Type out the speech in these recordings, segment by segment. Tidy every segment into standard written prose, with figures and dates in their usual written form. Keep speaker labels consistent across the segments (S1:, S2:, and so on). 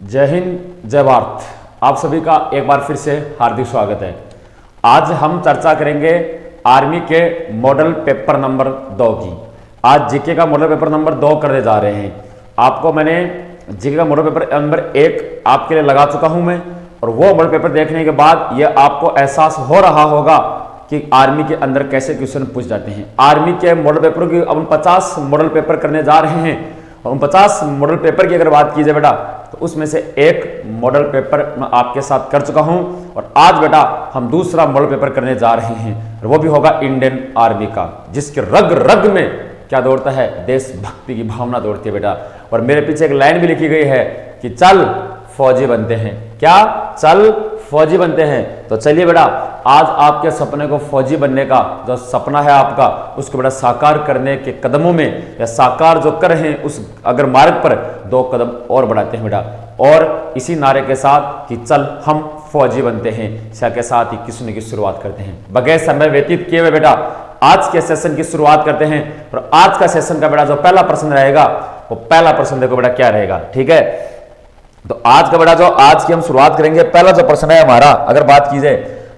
S1: जय हिंद जय भारत। आप सभी का एक बार फिर से हार्दिक स्वागत है। आज हम चर्चा करेंगे आर्मी के मॉडल पेपर नंबर 2 की। आज जीके का मॉडल पेपर नंबर 2 करने जा रहे हैं। आपको मैंने जीके का मॉडल पेपर नंबर 1 आपके लिए लगा चुका हूं मैं, और वो मॉडल पेपर देखने के बाद यह आपको एहसास हो रहा होगा कि आर्मी के अंदर कैसे क्वेश्चन पूछ जाते हैं। आर्मी के मॉडल पेपर की अब 50 मॉडल पेपर करने जा रहे हैं, और 50 मॉडल पेपर की अगर बात की जाए बेटा, तो उसमें से एक मॉडल पेपर मैं आपके साथ कर चुका हूं, और आज बेटा हम दूसरा मॉडल पेपर करने जा रहे हैं, और वो भी होगा इंडियन आर्मी का, जिसके रग रग में क्या दौड़ता है, देशभक्ति की भावना दौड़ती है बेटा। और मेरे पीछे एक लाइन भी लिखी गई है कि चल फौजी बनते हैं। क्या? चल फौजी बनते हैं। तो चलिए बेटा, आज आपके सपने को फौजी बनने का जो सपना है आपका, उसको बेटा साकार करने के कदमों में, या साकार जो कर रहे हैं उस अगर मार्ग पर 2 कदम और बढ़ाते हैं बेटा। और इसी नारे के साथ कि चल हम फौजी बनते हैं के साथ ही किसी की शुरुआत करते हैं। बगैर समय व्यतीत किए हुए बेटा आज के सेशन की शुरुआत करते हैं। और आज का सेशन का बेटा जो पहला प्रश्न रहेगा, वो पहला प्रश्न देखो बेटा क्या रहेगा, ठीक है। तो आज का बेटा जो आज की हम शुरुआत करेंगे, पहला जो प्रश्न है हमारा, अगर बात की जाए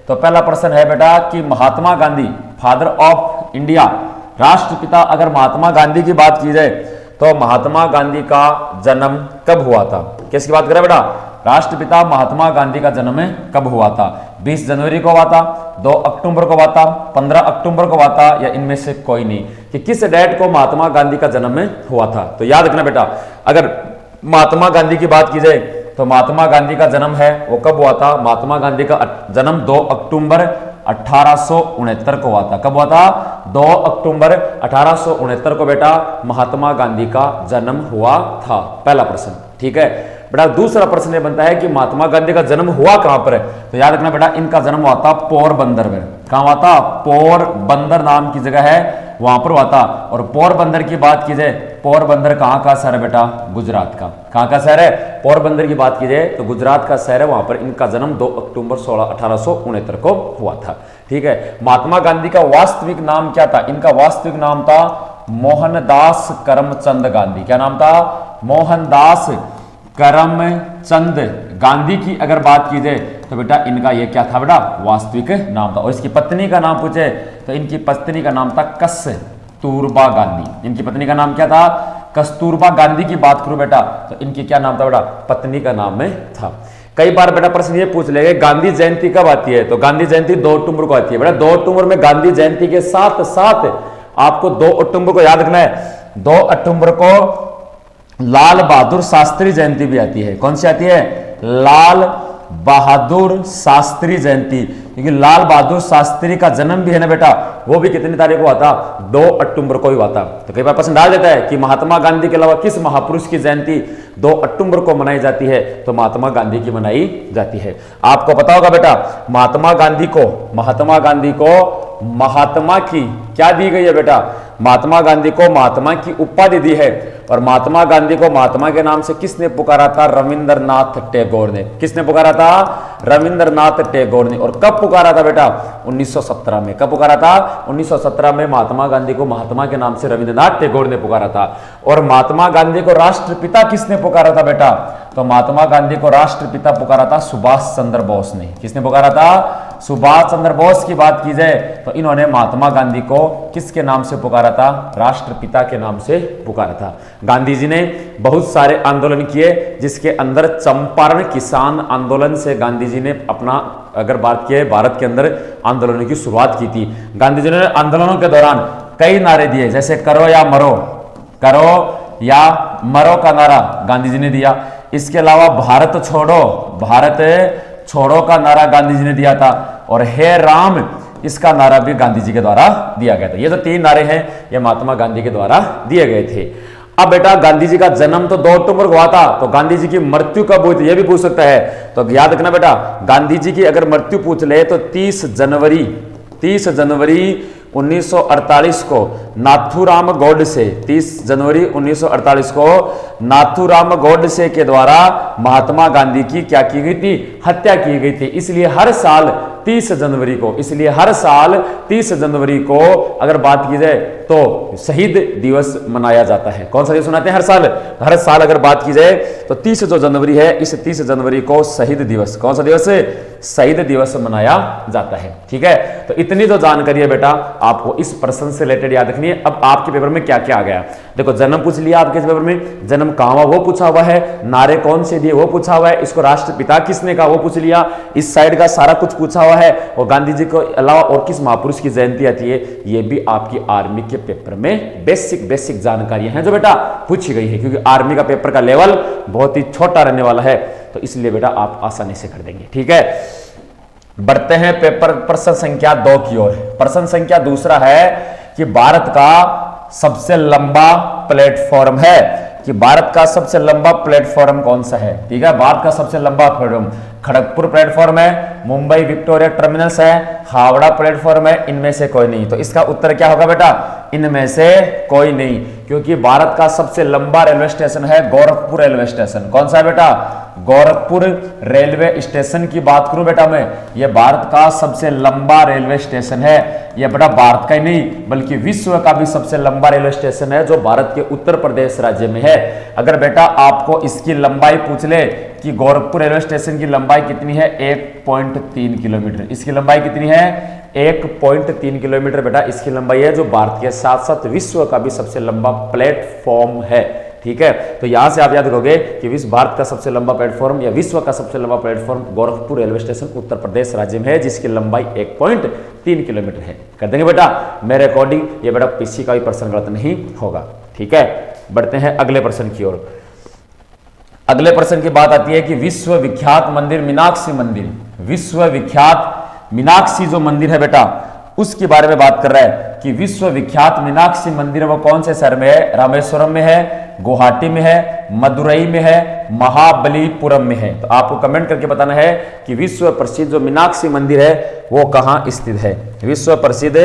S1: तो पहला प्रश्न है बेटा कि Mahatma Gandhi father of India, राष्ट्रपिता, अगर महात्मा गांधी की बात की जाए तो महात्मा गांधी का जन्म कब हुआ था? किसकी बात करें बेटा? राष्ट्रपिता महात्मा गांधी का जन्म कब हुआ था? 20 जनवरी को हुआ था, 2 अक्टूबर को हुआ था, 15 अक्टूबर को हुआ था, या इनमें से कोई नहीं, कि किस डेट को महात्मा गांधी का जन्म हुआ था। तो याद रखना बेटा, अगर महात्मा गांधी की बात की जाए तो महात्मा गांधी का जन्म है वो कब हुआ था? महात्मा गांधी का जन्म 2 अक्टूबर 1869 को हुआ था। कब हुआ था? 2 अक्टूबर 1869 को बेटा महात्मा गांधी का जन्म हुआ था। पहला प्रश्न, ठीक है बेटा। दूसरा प्रश्न ये बनता है कि महात्मा गांधी का जन्म हुआ कहां पर है? तो याद रखना बेटा, इनका जन्म हुआ था पोरबंदर में। कहां हुआ था? पोरबंदर नाम की जगह है, वहां पर हुआ था। और पोरबंदर की बात की जाए, पोरबंदर कहां का शहर है बेटा? गुजरात का। कहां का शहर है? पोरबंदर की बात की जाए तो गुजरात का शहर है, वहां पर इनका जन्म 2 अक्टूबर 1869 को हुआ था, ठीक है। महात्मा गांधी का वास्तविक नाम क्या था? इनका वास्तविक नाम था मोहनदास करमचंद गांधी। क्या नाम था? मोहनदास करमचंद गांधी की अगर बात की जाए तो बेटा इनका ये क्या था बेटा? वास्तविक नाम था। और इसकी पत्नी का नाम पूछे तो इनकी पत्नी का नाम था कस्तूरबा गांधी। इनकी पत्नी का नाम क्या था? कस्तूरबा गांधी की बात करूं बेटा तो इनकी क्या नाम था बेटा? पत्नी का नाम में था। कई बार बेटा प्रश्न ये पूछ लेंगे गांधी जयंती कब आती है? तो गांधी जयंती 2 अक्टूबर को आती है बेटा। 2 अक्टूबर में गांधी जयंती के साथ साथ आपको 2 अक्टूबर को याद रखना है, 2 अक्टूबर को लाल बहादुर शास्त्री जयंती भी आती है। कौन सी आती है? लाल बहादुर शास्त्री जयंती, क्योंकि लाल बहादुर शास्त्री का जन्म भी है ना बेटा, वो भी कितनी तारीख को हुआ था? 2 अक्टूबर को ही हुआ था। तो कई बार प्रश्न डाल देता है कि महात्मा गांधी के अलावा किस महापुरुष की जयंती 2 अक्टूबर को मनाई जाती है? तो महात्मा गांधी की मनाई जाती है। आपको पता होगा बेटा महात्मा गांधी को महात्मा की क्या दी गई है बेटा? महात्मा गांधी को महात्मा की उपाधि दी है। और महात्मा गांधी को महात्मा के नाम से किसने पुकारा था? रविंद्रनाथ टैगोर ने। किसने पुकारा था? रविंद्रनाथ टैगोर ने। और कब पुकारा था बेटा? 1917 में। कब पुकारा था? 1917 में महात्मा गांधी को महात्मा के नाम से रविंद्रनाथ टैगोर ने पुकारा था। और महात्मा गांधी को राष्ट्रपिता किसने पुकारा था बेटा? तो महात्मा गांधी को राष्ट्रपिता पुकारा था सुभाष चंद्र बोस ने। किसने पुकारा था? सुभाष चंद्र बोस की बात की जाए तो इन्होंने महात्मा गांधी को किसके नाम से पुकारा था? राष्ट्रपिता के नाम से पुकारा था। गांधी जी ने बहुत सारे आंदोलन किए, जिसके अंदर चंपारण किसान आंदोलन से गांधी जी ने अपना अगर बात की भारत के अंदर आंदोलनों की शुरुआत की थी। गांधी जी ने आंदोलनों के दौरान कई नारे दिए, जैसे करो या मरो, करो या मरो का नारा गांधी जी ने दिया। इसके अलावा भारत छोड़ो का नारा गांधी जी ने दिया था। और हे राम, इसका नारा भी गांधी जी के द्वारा दिया गया था। ये जो 3 नारे हैं ये महात्मा गांधी के द्वारा दिए गए थे। अब बेटा गांधी जी का जन्म तो 2 अक्टूबर को हुआ था, तो गांधी जी की मृत्यु कब हुई थी ये भी पूछ सकता है। तो याद रखना बेटा, गांधी जी की अगर मृत्यु पूछ ले तो 30 जनवरी 1948 को नाथूराम गोडसे, 30 जनवरी 1948 को नाथूराम गोडसे के द्वारा महात्मा गांधी की क्या की गई थी? हत्या की गई थी। इसलिए हर साल 30 जनवरी को, इसलिए हर साल 30 जनवरी को अगर बात की जाए तो शहीद दिवस मनाया जाता है। कौन सा दिवस मनाते हैं हर साल? हर साल अगर बात की जाए तो 30 जो जनवरी है, इस 30 जनवरी को शहीद दिवस, कौन सा दिवस है? शहीद दिवस मनाया जाता है। ठीक है, तो इतनी जो जानकारी है बेटा आपको इस प्रश्न से रिलेटेड याद रखनी है। अब आपके पेपर में क्या क्या आ गया, देखो जन्म पूछ लिया आपके पेपर में, जन्म कहां हुआ वो पूछा हुआ है, नारे कौन से दिए वो पूछा हुआ है, इसको राष्ट्रपिता किसने कहा वो पूछ लिया, इस साइड का सारा कुछ पूछा हुआ है, और गांधी जी को अलावा और किस महापुरुष की जयंती आती है, ये भी आपकी आर्मी के पेपर में बेसिक जानकारियां हैं जो बेटा पूछी गई है, क्योंकि आर्मी का पेपर का लेवल बहुत ही छोटा रहने वाला है, तो इसलिए बेटा आप आसानी से कर देंगे। ठीक है, बढ़ते हैं पेपर प्रश्न संख्या 2 की ओर। प्रश्न संख्या दूसरा है कि भारत का सबसे लंबा प्लेटफॉर्म है, कि भारत का सबसे लंबा प्लेटफॉर्म कौन सा है। ठीक है, भारत का सबसे लंबा प्लेटफॉर्म खड़गपुर प्लेटफॉर्म है, मुंबई विक्टोरिया टर्मिनस है, हावड़ा प्लेटफॉर्म है, इनमें से कोई नहीं। तो इसका उत्तर क्या होगा बेटा? इनमें से कोई नहीं, क्योंकि भारत का सबसे लंबा रेलवे स्टेशन है गोरखपुर रेलवे स्टेशन। कौन सा है बेटा? गोरखपुर रेलवे स्टेशन की बात करूं बेटा मैं, यह भारत का सबसे लंबा रेलवे स्टेशन है। यह बेटा भारत का ही नहीं बल्कि विश्व का भी सबसे लंबा रेलवे स्टेशन है, जो भारत के उत्तर प्रदेश राज्य में है। अगर बेटा आपको इसकी लंबाई पूछ ले कि गोरखपुर रेलवे स्टेशन की लंबाई कितनी है, 1.3 किलोमीटर। इसकी लंबाई कितनी है? 1.3 किलोमीटर बेटा इसकी लंबाई है, जो भारत के साथ साथ विश्व का भी सबसे लंबा प्लेटफॉर्म है। ठीक है, तो यहां से आप याद रखोगे कि विश्व भारत का सबसे लंबा प्लेटफॉर्म या विश्व का सबसे लंबा platform Gorakhpur railway station Uttar Pradesh राज्य में है, जिसकी लंबाई 1.3 किलोमीटर है। कर देंगे बेटा मेरे अकॉर्डिंग, ये बेटा किसी का भी प्रश्न गलत नहीं होगा। ठीक है, बढ़ते हैं अगले प्रश्न की ओर। अगले प्रश्न की बात आती है कि विश्व विख्यात मंदिर मीनाक्षी मंदिर, विश्व विख्यात मीनाक्षी जो मंदिर है बेटा उसके बारे में बात कर रहा है कि विश्व विख्यात मीनाक्षी मंदिर वो कौन से शहर में है? रामेश्वरम में है, गुवाहाटी में है, मदुरई में है, महाबलीपुरम में है। तो आपको कमेंट करके बताना है कि विश्व प्रसिद्ध जो मीनाक्षी मंदिर है वो कहां स्थित है। विश्व प्रसिद्ध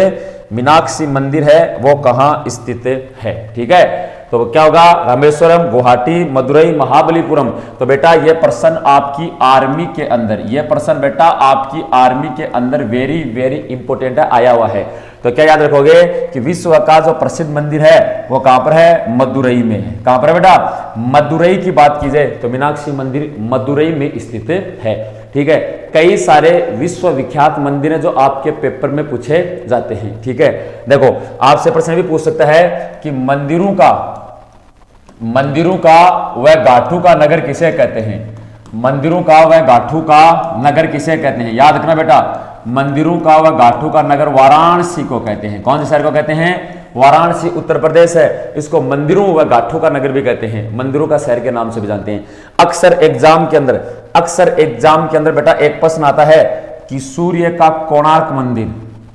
S1: मीनाक्षी मंदिर है वो कहां स्थित है। ठीक है, तो क्या होगा? रामेश्वरम, गुवाहाटी, मदुरई, महाबलीपुरम। तो बेटा ये प्रश्न आपकी आर्मी के अंदर, ये प्रश्न बेटा आपकी आर्मी के अंदर वेरी इंपोर्टेंट है, आया हुआ है। तो क्या याद रखोगे कि विश्व का जो प्रसिद्ध मंदिर है वो कहां पर है? मदुरई में है। कहां पर है बेटा? मदुरई की बात की जाए तो मीनाक्षी मंदिर मदुरई में स्थित है। ठीक है, कई सारे विश्व विख्यात मंदिर हैं जो आपके पेपर में पूछे जाते हैं। ठीक है, देखो आपसे प्रश्न भी पूछ सकता है कि मंदिरों का वह गाठू का नगर किसे कहते हैं? मंदिरों का वह गाठू का नगर किसे कहते हैं? याद रखना बेटा, मंदिरों का वह गाठू का नगर वाराणसी को कहते हैं। कौन से शहर को कहते हैं? वाराणसी उत्तर प्रदेश है, इसको मंदिरों व गाठू का नगर भी कहते हैं, मंदिरों का शहर के नाम से भी जानते हैं। अक्सर एग्जाम के अंदर बेटा एक प्रश्न आता है कि सूर्य का कोणार्क मंदिर,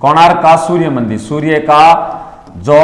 S1: कोणार्क का सूर्य मंदिर, सूर्य का जो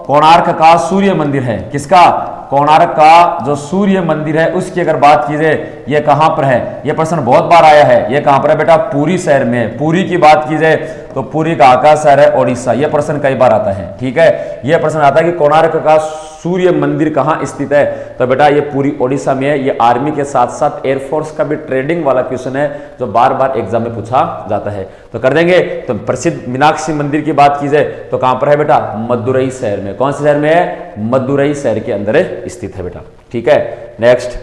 S1: कोणार्क का सूर्य मंदिर है, किसका? कोणार्क का जो सूर्य मंदिर है उसकी अगर बात की जाए ये कहां पर है? ये प्रश्न बहुत बार आया है। ये कहां पर है बेटा? पुरी शहर में है। पुरी की बात की जाए तो पुरी का आकाश शहर है ओडिशा। ये प्रश्न कई बार आता है। ठीक है, ये प्रश्न आता है कि कोणार्क का सूर्य मंदिर कहां स्थित है? तो बेटा ये पूरी ओडिशा में है। ये आर्मी के साथ साथ एयरफोर्स का भी ट्रेडिंग वाला क्वेश्चन है जो बार बार एग्जाम में पूछा जाता है। तो कर देंगे। तो प्रसिद्ध मीनाक्षी मंदिर की बात की जाए तो कहां पर है बेटा? मदुरई शहर में। कौन से शहर में है? मदुरई शहर के अंदर स्थित है बेटा। ठीक है, नेक्स्ट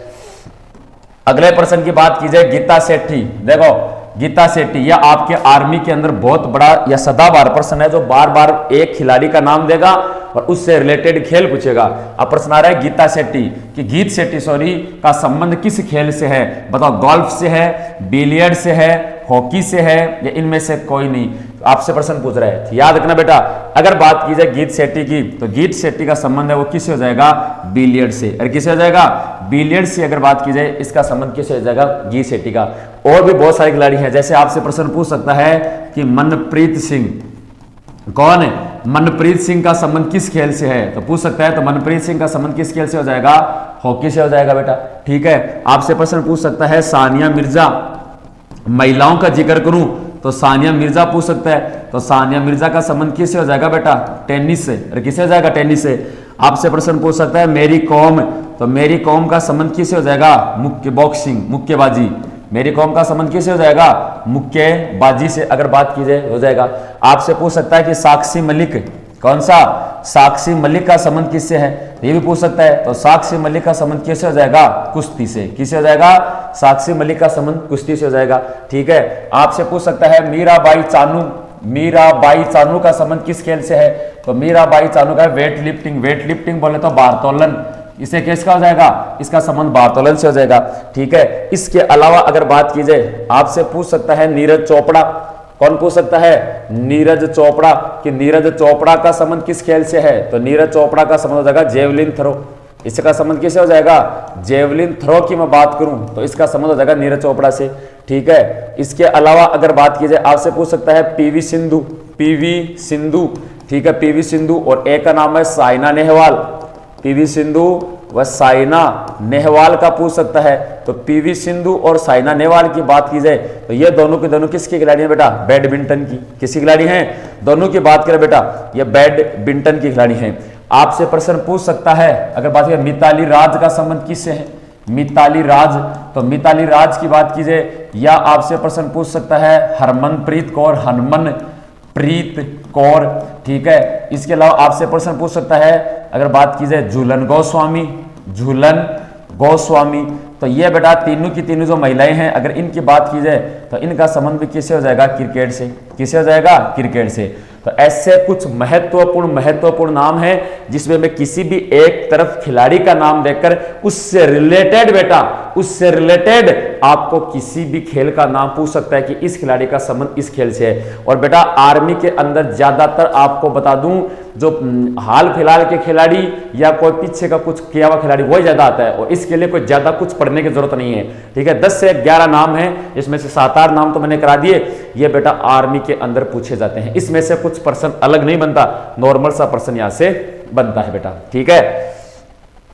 S1: अगले प्रश्न की बात की जाए गीता सेठी। देखो गीता सेठी यह आपके आर्मी के अंदर बहुत बड़ा या सदाबहार प्रश्न है जो बार बार एक खिलाड़ी का नाम देगा और उससे रिलेटेड खेल पूछेगा। अब प्रश्न आ रहा है गीता सेठी कि गीत सेठी का संबंध किस खेल से है? बताओ, गोल्फ से है, बिलियर्ड से है, हॉकी से है या इनमें से कोई नहीं? आपसे प्रश्न पूछ रहा है। याद रखना बेटा, अगर बात की जाए गीत सेठी की तो गीत सेठी का संबंध है वो किससे हो जाएगा? बिलियर्ड से। और किससे हो जाएगा? बिलियर्ड से अगर बात की जाए इसका संबंध किससे हो जाएगा? गीत सेठी का। और भी बहुत सारे खिलाड़ी हैं, जैसे आपसे प्रश्न पूछ सकता है कि मनप्रीत सिंह कौन है? मनप्रीत सिंह का संबंध किस खेल से है? तो पूछ सकता है। तो मनप्रीत सिंह का संबंध किस खेल से हो जाएगा? हॉकी से हो जाएगा बेटा। ठीक है, आपसे प्रश्न पूछ सकता है सानिया मिर्जा, महिलाओं का जिक्र करूं तो सानिया मिर्जा पूछ सकता है। तो सानिया मिर्जा का संबंध किससे हो जाएगा बेटा? टेनिस से। और किससे हो जाएगा? टेनिस से। आपसे प्रश्न पूछ सकता है मेरी कॉम, तो मेरी कॉम का संबंध किससे हो जाएगा? मुक्के बॉक्सिंग, मुक्केबाजी। मेरी कौम का संबंध किससे हो जाएगा? मुक्केबाजी से अगर बात की जाए हो जाएगा। आपसे पूछ सकता है कि साक्षी मलिक, कौन सा? साक्षी मलिक का संबंध किससे है? ये भी पूछ सकता है। तो साक्षी मलिक का संबंध किससे हो जाएगा? कुश्ती से। किससे हो जाएगा? साक्षी मलिक का संबंध कुश्ती से हो जाएगा। ठीक है। आपसे पूछ सकता है मीराबाई चानू, मीराबाई चानू का संबंध किस खेल से है? तो मीराबाई चानू का वेट लिफ्टिंग, वेट लिफ्टिंग बोले तो भारोत्तोलन, इसे किसका हो जाएगा? इसका संबंध भारोत्तोलन से हो जाएगा। ठीक है। इसके अलावा अगर बात की जाए, आपसे पूछ सकता है नीरज चोपड़ा, कौन पूछ सकता है? नीरज चोपड़ा, कि नीरज चोपड़ा का संबंध किस खेल से है? तो नीरज चोपड़ा का संबंध हो जाएगा जेवलिन थ्रो। इसका संबंध किससे हो जाएगा? जेवलिन थ्रो की मैं बात करूं तो इसका संबंध हो जाएगा नीरज चोपड़ा से। ठीक है। इसके अलावा अगर बात की जाए, आपसे पूछ सकता है पीवी सिंधु, पीवी सिंधु, ठीक है, पीवी सिंधु, और एक का नाम है साइना नेहवाल। पीवी सिंधु व साइना नेहवाल का पूछ सकता है। तो पीवी सिंधु और साइना नेहवाल की बात की जाए तो ये दोनों के दोनों किसकी खिलाड़ी हैं बेटा? बैडमिंटन की। किसकी खिलाड़ी हैं? दोनों की बात करें बेटा, ये बैडमिंटन की खिलाड़ी हैं। आपसे प्रश्न पूछ सकता है, अगर बात करें मिताली राज का संबंध किससे है? मिताली राज, तो मिताली राज की बात की जाए, या आपसे प्रश्न पूछ सकता है हरमनप्रीत कौर, हरमनप्रीत कौर। ठीक है। इसके अलावा आपसे प्रश्न पूछ सकता है, अगर बात की जाए झूलन गोस्वामी, झूलन गोस्वामी, तो ये बेटा तीनों की तीनों जो महिलाएं हैं, अगर इनकी बात की जाए तो इनका संबंध भी किससे हो जाएगा? क्रिकेट से। किससे हो जाएगा? क्रिकेट से। तो ऐसे कुछ महत्वपूर्ण नाम है जिसमें मैं किसी भी एक तरफ खिलाड़ी का नाम देकर उससे रिलेटेड बेटा, उससे रिलेटेड आपको किसी भी खेल का नाम पूछ सकता है कि इस खिलाड़ी का संबंध इस खेल से है। और बेटा आर्मी के अंदर ज्यादातर आपको बता दूं, जो हाल फिलहाल के खिलाड़ी या कोई पीछे का कुछ किया हुआ खिलाड़ी वही ज्यादा आता है, और इसके लिए कोई ज्यादा कुछ पढ़ने की जरूरत नहीं है। ठीक है। 10 से 11 नाम है, इसमें से 7-8 नाम तो मैंने करा दिए, ये बेटा आर्मी के अंदर पूछे जाते हैं। इसमें से कुछ पर्सन अलग नहीं बनता, नॉर्मल सा पर्सन यहां से बनता है बेटा। ठीक है।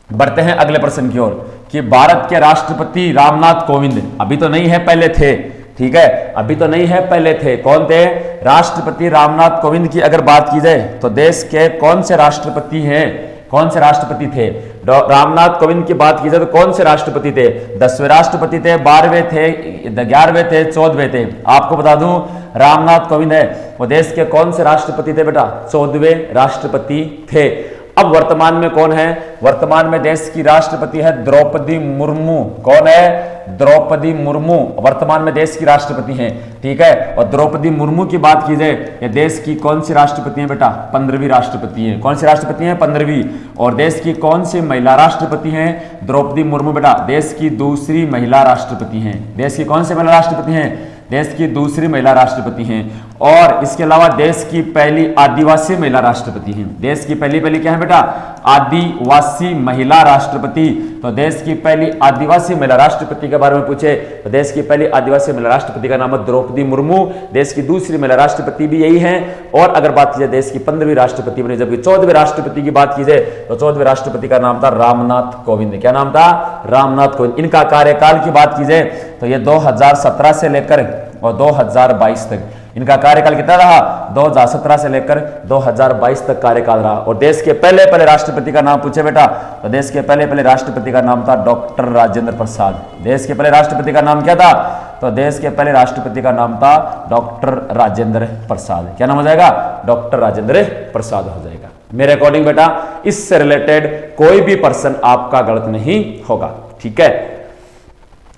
S1: बढ़ते हैं अगले प्रश्न की ओर, कि भारत के राष्ट्रपति रामनाथ कोविंद, अभी तो नहीं है पहले थे। ठीक है। अभी तो नहीं है पहले थे। कौन थे? राष्ट्रपति रामनाथ कोविंद की अगर बात की जाए तो देश के कौन से राष्ट्रपति हैं? कौन से राष्ट्रपति थे? रामनाथ कोविंद की बात की जाए तो कौन से राष्ट्रपति थे? 10वें राष्ट्रपति थे, 12वें थे, 11वें थे, 14वें थे। आपको बता दूं रामनाथ कोविंद है वो देश के कौन से राष्ट्रपति थे बेटा? 14वें राष्ट्रपति थे। अब वर्तमान में कौन है? वर्तमान में देश की राष्ट्रपति है द्रौपदी मुर्मू। कौन है? द्रौपदी मुर्मू वर्तमान में देश की राष्ट्रपति हैं। ठीक है। और द्रौपदी मुर्मू की बात की जाए, ये देश की कौन सी राष्ट्रपति हैं बेटा? 15वीं राष्ट्रपति हैं। कौन सी राष्ट्रपति हैं? 15वीं। और देश की कौन सी महिला राष्ट्रपति हैं? द्रौपदी मुर्मू बेटा देश की दूसरी महिला राष्ट्रपति हैं। देश की कौन सी महिला राष्ट्रपति हैं? देश की दूसरी महिला राष्ट्रपति हैं। और इसके अलावा देश की पहली आदिवासी महिला राष्ट्रपति हैं। देश की पहली क्या है बेटा? आदिवासी महिला राष्ट्रपति। तो देश की पहली आदिवासी महिला राष्ट्रपति के बारे में पूछे तो देश की पहली आदिवासी महिला राष्ट्रपति का नाम है द्रौपदी मुर्मू। देश की दूसरी महिला राष्ट्रपति भी यही है। और अगर बात की जाए देश की 15वीं राष्ट्रपति बनी, जबकि 14वें राष्ट्रपति की बात की जाए तो 14वें राष्ट्रपति का नाम था रामनाथ कोविंद। क्या नाम था? रामनाथ कोविंद। इनका कार्यकाल की बात की जाए तो ये 2017 से लेकर और 2022 तक इनका कार्यकाल कितना रहा? 2017 से लेकर 2022 तक कार्यकाल रहा। और देश के पहले राष्ट्रपति का नाम पूछे बेटा तो देश के पहले राष्ट्रपति का नाम था डॉक्टर राजेंद्र प्रसाद। देश के पहले राष्ट्रपति का नाम क्या था? तो देश के पहले राष्ट्रपति का नाम था डॉक्टर राजेंद्र प्रसाद। क्या नाम हो जाएगा? डॉक्टर राजेंद्र प्रसाद हो जाएगा। मेरे अकॉर्डिंग बेटा इससे रिलेटेड कोई भी पर्सन आपका गलत नहीं होगा। ठीक है।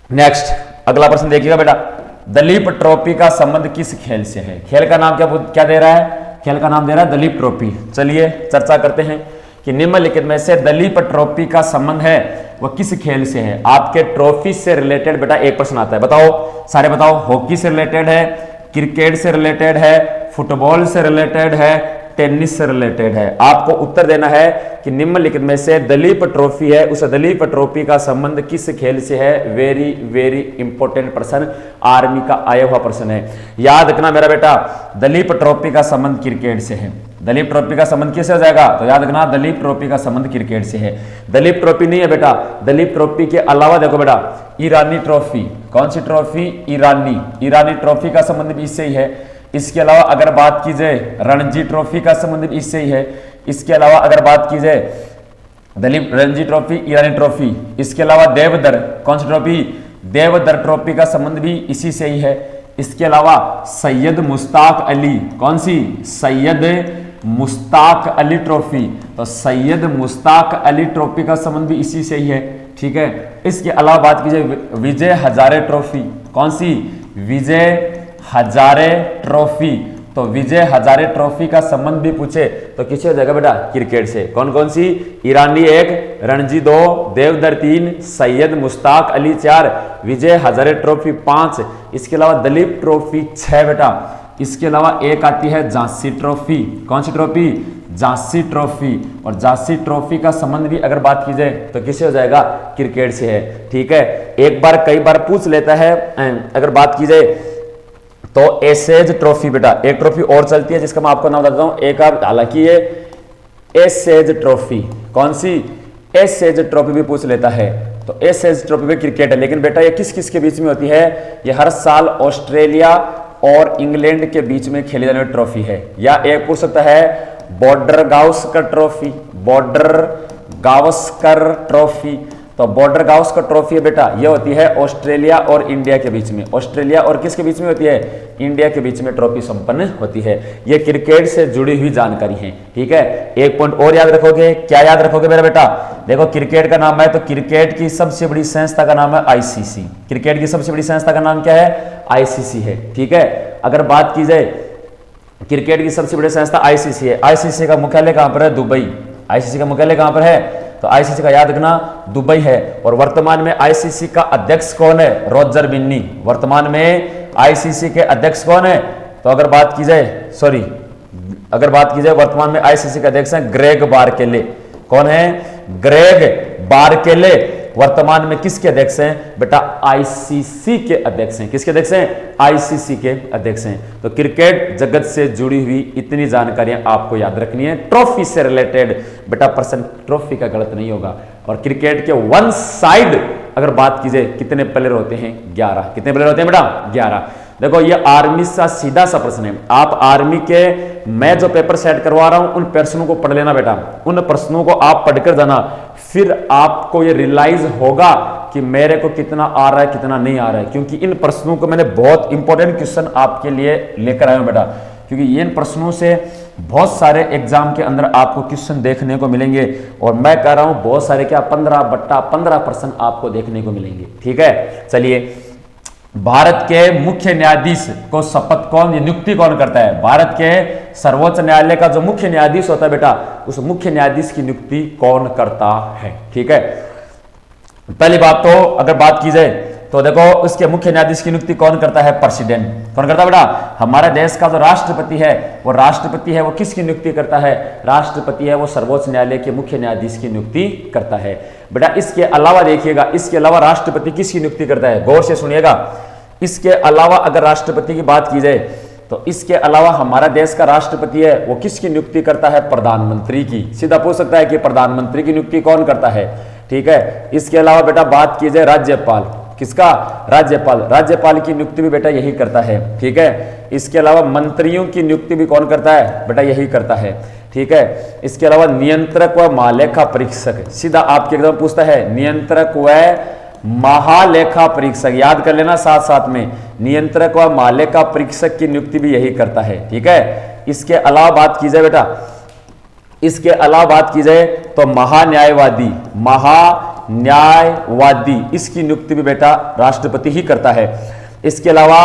S1: नेक्स्ट अगला प्रश्न देखिएगा बेटा, दलीप ट्रॉफी का संबंध किस खेल से है? खेल का नाम क्या दे रहा है? खेल का नाम दे रहा है दलीप ट्रॉफी। चलिए चर्चा करते हैं कि निम्नलिखित में से दलीप ट्रॉफी का संबंध है वो किस खेल से है? आपके ट्रॉफी से रिलेटेड बेटा एक प्रश्न आता है, बताओ सारे बताओ। हॉकी से रिलेटेड है, क्रिकेट से रिलेटेड है, फुटबॉल से रिलेटेड है, टेनिस से रिलेटेड है। आपको उत्तर देना है कि निम्नलिखित में से दलीप ट्रॉफी है, उस दलीप ट्रॉफी का संबंध किस खेल से है? वेरी वेरी इंपॉर्टेंट प्रश्न, आर्मी का आया हुआ प्रश्न है। याद रखना मेरा बेटा, दलीप ट्रॉफी का संबंध क्रिकेट से है। दलीप ट्रॉफी का संबंध किससे हो जाएगा? तो याद रखना दलीप ट्रॉफी का संबंध क्रिकेट से है। दलीप ट्रॉफी नहीं है बेटा, दलीप ट्रॉफी के अलावा देखो बेटा ईरानी ट्रॉफी। कौन सी ट्रॉफी? ईरानी ट्रॉफी का संबंध भी इससे ही है। इसके अलावा अगर बात की जाए रणजी ट्रॉफी का संबंध भी इससे ही है। इसके अलावा अगर बात की जाए दलीप रणजी ट्रॉफी, ईरानी ट्रॉफी, इसके अलावा देवधर, कौन सी ट्रॉफी? देवधर ट्रॉफी का संबंध भी इसी से ही है। इसके अलावा सैयद मुश्ताक अली, कौन सी, सैयद मुश्ताक अली ट्रॉफी, तो सैयद मुश्ताक अली ट्रॉफी का संबंध भी इसी से ही है, ठीक है। इसके अलावा बात कीजिए विजय हजारे ट्रॉफी, कौन सी, विजय हजारे ट्रॉफी, तो विजय हजारे ट्रॉफी का संबंध भी पूछे तो किससे हो जाएगा बेटा, क्रिकेट से। कौन कौन सी, ईरानी 1, रणजी 2, देवधर 3, सैयद मुश्ताक अली 4, विजय हजारे ट्रॉफी 5, इसके अलावा दलीप ट्रॉफी 6 बेटा। इसके अलावा एक आती है झांसी ट्रॉफी, कौन सी ट्रॉफी, झांसी ट्रॉफी, और झांसी ट्रॉफी का संबंध भी अगर बात की जाए तो किससे हो जाएगा, क्रिकेट से है, ठीक है। एक बार कई बार पूछ लेता है। अगर बात की जाए तो एसेज ट्रॉफी बेटा, एक ट्रॉफी और चलती है जिसका मैं आपको नाम बताता हूं, एक आप, हालांकि ये एसेज ट्रॉफी, कौन सी, एसेज ट्रॉफी भी पूछ लेता है, तो एसेज ट्रॉफी भी क्रिकेट है, लेकिन बेटा ये किस किस के बीच में होती है, ये हर साल ऑस्ट्रेलिया और इंग्लैंड के बीच में खेली जाने वाली ट्रॉफी है। या एक पूछ सकता है border Gavaskar trophy, border Gavaskar trophy, तो बॉर्डर गावस्कर ट्रॉफी है बेटा, ये होती है ऑस्ट्रेलिया और इंडिया के बीच में, ऑस्ट्रेलिया और किसके बीच में होती है, इंडिया के बीच में ट्रॉफी संपन्न होती है। ये क्रिकेट से जुड़ी हुई जानकारी है, ठीक है। एक पॉइंट और याद रखोगे, क्या याद रखोगे मेरा बेटा, देखो क्रिकेट का नाम है तो क्रिकेट की सबसे बड़ी संस्था का नाम है आईसीसी, क्रिकेट की सबसे बड़ी संस्था का नाम क्या है, आईसीसी है, ठीक है। अगर बात की जाए क्रिकेट की सबसे बड़ी संस्था आईसीसी है, आईसीसी का मुख्यालय कहां पर है, दुबई, आईसीसी का मुख्यालय कहां पर है, तो आईसीसी का याद रखना दुबई है। और वर्तमान में आईसीसी का अध्यक्ष कौन है, रॉजर बिन्नी, वर्तमान में आईसीसी के अध्यक्ष कौन है, तो अगर बात की जाए अगर बात की जाए वर्तमान में आईसीसी के अध्यक्ष हैं ग्रेग बारकेले, कौन है, ग्रेग बारकेले, वर्तमान में किसके अध्यक्ष हैं बेटा, आईसीसी के अध्यक्ष हैं, किसके अध्यक्ष हैं, आईसीसी के अध्यक्ष हैं। तो क्रिकेट जगत से जुड़ी हुई इतनी जानकारियां आपको याद रखनी है। ट्रॉफी से रिलेटेड बेटा प्रश्न ट्रॉफी का गलत नहीं होगा। और क्रिकेट के वन साइड अगर बात की जाए कितने प्लेयर होते हैं, 11, कितने प्लेयर होते हैं बेटा, 11। देखो ये आर्मी का सीधा सा प्रश्न है, आप आर्मी के मैं जो पेपर सेट करवा रहा हूं उन प्रश्नों को पढ़ लेना बेटा, उन प्रश्नों को आप पढ़कर जाना, फिर आपको ये रियलाइज होगा कि मेरे को कितना आ रहा है कितना नहीं आ रहा है, क्योंकि इन प्रश्नों को मैंने बहुत इंपॉर्टेंट क्वेश्चन आपके लिए लेकर आया हूं बेटा, क्योंकि इन प्रश्नों से बहुत सारे एग्जाम के अंदर आपको क्वेश्चन देखने को मिलेंगे। और मैं कह रहा हूं बहुत सारे क्या 15/15 प्रश्न आपको देखने को मिलेंगे, ठीक है। चलिए, भारत के मुख्य न्यायाधीश को शपथ कौन, नियुक्ति कौन करता है, भारत के सर्वोच्च न्यायालय का जो मुख्य न्यायाधीश होता है बेटा, उस मुख्य न्यायाधीश की नियुक्ति कौन करता है, ठीक है। पहली बात तो अगर बात की जाए तो देखो उसके मुख्य न्यायाधीश की नियुक्ति कौन करता है, प्रेसिडेंट, कौन करता है बेटा, हमारे देश का जो राष्ट्रपति है वो किसकी नियुक्ति करता है, राष्ट्रपति है, वो सर्वोच्च न्यायालय के मुख्य न्यायाधीश की नियुक्ति करता है बेटा। इसके अलावा देखिएगा, इसके अलावा राष्ट्रपति किसकी नियुक्ति करता है, गौर से सुनिएगा, इसके अलावा अगर राष्ट्रपति की बात की जाए तो इसके अलावा हमारा देश का राष्ट्रपति है वो किसकी नियुक्ति करता है, प्रधानमंत्री की। सीधा पूछ सकता है कि प्रधानमंत्री की नियुक्ति कौन करता है, ठीक है। इसके अलावा बेटा बात की जाए राज्यपाल, किसका, राज्यपाल, राज्यपाल की नियुक्ति भी बेटा यही करता है, ठीक है। इसके अलावा मंत्रियों की नियुक्ति भी कौन करता है बेटा, यही करता है, ठीक है। इसके अलावा नियंत्रक व महालेखा परीक्षक, सीधा आपके एग्जाम पूछता है नियंत्रक व महालेखा परीक्षक, याद कर लेना साथ साथ में, नियंत्रक व महालेखा परीक्षक की नियुक्ति भी यही करता है, ठीक है। इसके अलावा बात की जाए बेटा, इसके अलावा बात की जाए तो महान्यायवादी, महान्यायवादी इसकी नियुक्ति भी बेटा राष्ट्रपति ही करता है। इसके अलावा